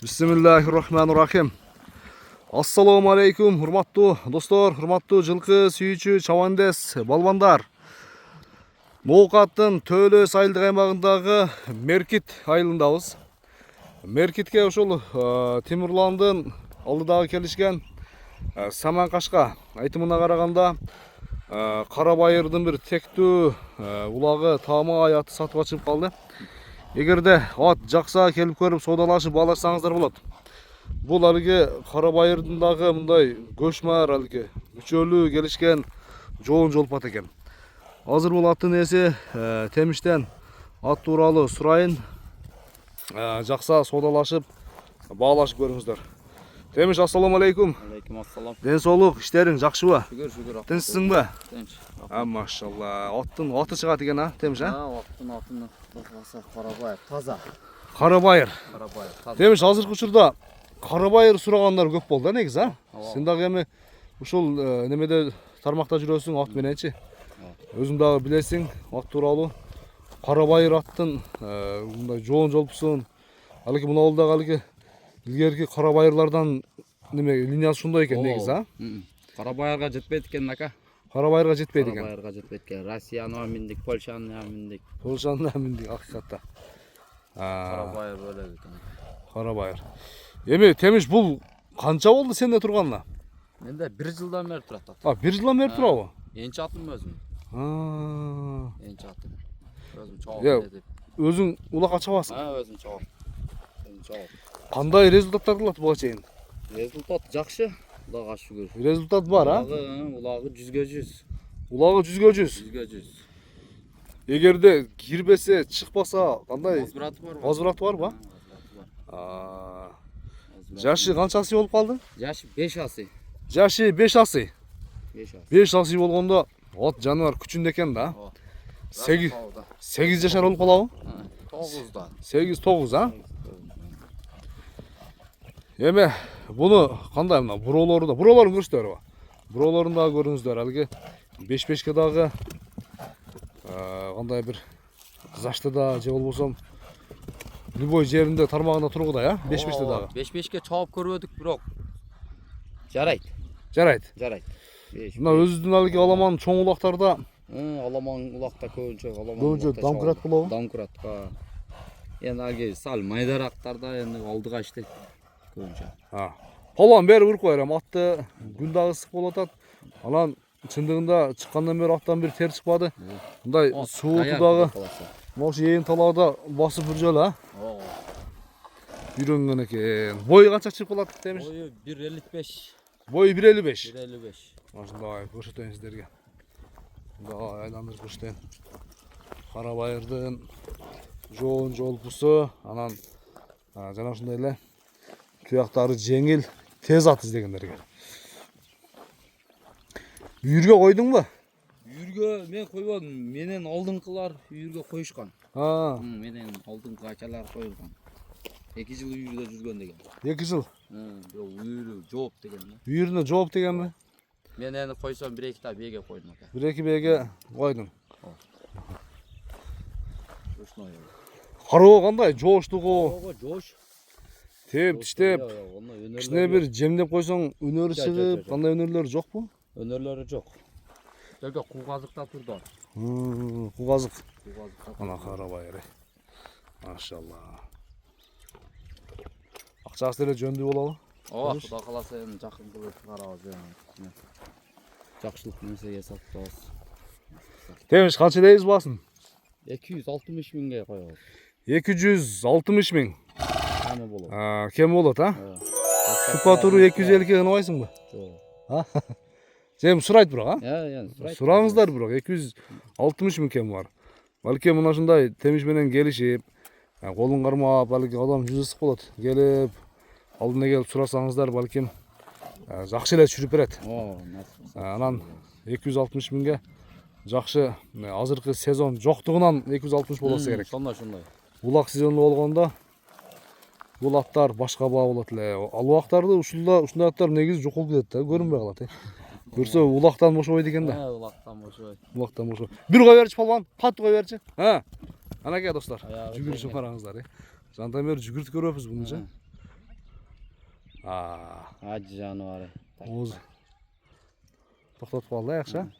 Bismillahirrahmanirrahim. Assalamu alaikum, hurmatlı dostlar, hurmatlı жылқы сүйүүчү чабандес балбандар. Ноокаттын Төлөс айылдык аймагындагы Меркит айылындабыз. Меркитке ошол Темирландын алдыдагы келишкен Саман Кашка айтымына караганда Кара Байырдын бир тектүү улагы Таамай аты сатып чыгып калды. Эгерде ат жакса келип көрүп соодалашып алышсаңыздар болот. Бул алыгы Кара Байырдындагы мындай көчмөр алыгы үчөлүү келишкен жоон жолпат экен. Азыр бул аттын ээси Темиштен ат тууралуу сурайын. Жакса соодалашып баалашып көрүңүздөр. Темиш, ассаламу алейкум. Алейкум ассалам. Ден соолук, иштериң жакшыбы? Шүгүр. Тынчсыңбы? Тынч. Машалла. Аттын аты чыгат экен, Темиш, Аттын Кара Байыр таза. Кара Байыр. Таза. Темиш, азыркы учурда Кара Байыр сурагандар көп болду, негизи, Сен дагы эми ушул немеде тармакта жүрөсүң ат мененчи. Өзүң дагы билесиң ат тууралуу. Кара Байыр аттын мындай жоон жолпусун алыгы мына ауылдагы алыгы илгерки Кара Байырлардан неме линиясы ушундай экен, негизи, Кара Байырга жетпейт экен, ака. Кара Байырга жетпейт экен. Кара Байырга жетпейт экен. Россияны миндик, Польшаны миндик. Польшаны миндик акыйкатта. Кара Байыр бөлөк экен. Кара Байыр. Эми Темиш, бул канча болду сенде турганына? Менде 1 жылдан бери турат ат. 1 жылдан бери турабы? Энчи атым өзүм. Энчи атым. Өзүм чогуу деп. Өзүң улакка чабасың? Өзүм чогуу. Кандай результаттар кылат буга чейин? Результат жакшы. Кудайга шүгүр. Результат бар, Улагы 100/100. Улагы 100/100. 100/100. Эгерде кирбесе, чыкпаса, кандай Возвраты бар. возврат барбы? Жашы канчасы болуп калды? Жашы 5 асы. Жашы 5 асы. 5 асы. 5 асы болгондо ат жаныбар күчүндө экен да. 8 жашар болуп калабы? 9да. 8-9, Эме буну кандай мына буроолорду көрсөтөрбү? Буроолорун дагы көрүңүздөр. Алыгы 5-5ке дагы кандай бир Заштыда же болбосо любой жеринде тармагында тургудай, 5-5те дагы. 5-5ке чабып көрбөдүк, бирок жарайт. Жарайт. Мына өзүбүздүн алыгы аламан чоң улактарда, аламан улакта көбүнчө дамкырат болобу? Дамкыратка. Эми алги сал майдарактарда эми алдыга иштейт көбүнчө. Полон бери уруп коерам, атты күн дагы ысык болуп атат. Анан чындыгында чыккандан бери аттан бир тер чыкпады. Мындай сууту дагы мош ээн талаада басып бир жолу, үйрөнгөн экен. Бою канча чыгып калат, Темиш? Бою 1.55. Бою 1.55. 1.55. Ошондой көрсөтөйүн сиздерге. Мындай айландырып көрсөтөйүн. Кара Байырдын жоон жолпусу, анан жана ушундай эле туяктары жеңил, тез ат издегендерге. Үйүргө койдуңбу? Үйүргө мен койбодум. Менен алдыңкылар үйүргө коюшкан. Менен алдыңкы ачалар коюлган. 2 жыл үйүрдө жүргөн деген. 2 жыл. Үйүрү жооп деген. Үйүрүнө жооп дегенби? Мен эни койсом 1-2 та беге койдум ака. 1-2 беге койдуң. Ушуной. Кароо кандай? Жооштугу? Жоош. Теп, тиштеп. Кичине бир жемдеп койсоң өнөрү чыгып, кандай өнөрлөр жокпу? Өнөрлөрү жок. Жолго куугазыкта турду. Куугазык. Ана Кара Байыр. Машалла. Акчасы деле жөндүү болобу? Кудай кааласа эми жакын кылып карабыз. Жакшылык нерсеге сатабыз. Темиш, канча дейбиз басын? 260 миңге коебуз. 260 миң. Кем болот. Кем болот, Тупа туру 250 кынабайсыңбы? Жок. Сен сурайт бирок, Сурайт. Сураңыздар бирок 260 миң кем бар. Балки мына ушундай Темиш менен келишип, колун кармап, балки адам жүзү ысык болот. Келип, алдына келип сурасаңыздар, балким жакшы эле түшүрүп берет. Анан 260 миңге жакшы, азыркы сезон жоктугунан 260 болсо керек. Ошондой. Улак сезону болгондо бул аттар башка баа болот эле. Ал убактарды ушундай аттар негизи жок болуп кетет да, көрүнбөй калат. Көрсө улактан бошобойт экен да. Улактан бошобойт. Бир кой берчи полбон, катты кой берчи. Анакей достор, жүгүрүшүп караңыздар. Жандан бери жүгүртүп көрөбүз муну. Ажы жаныбары. Ооз. Токтотуп калды, жакшы.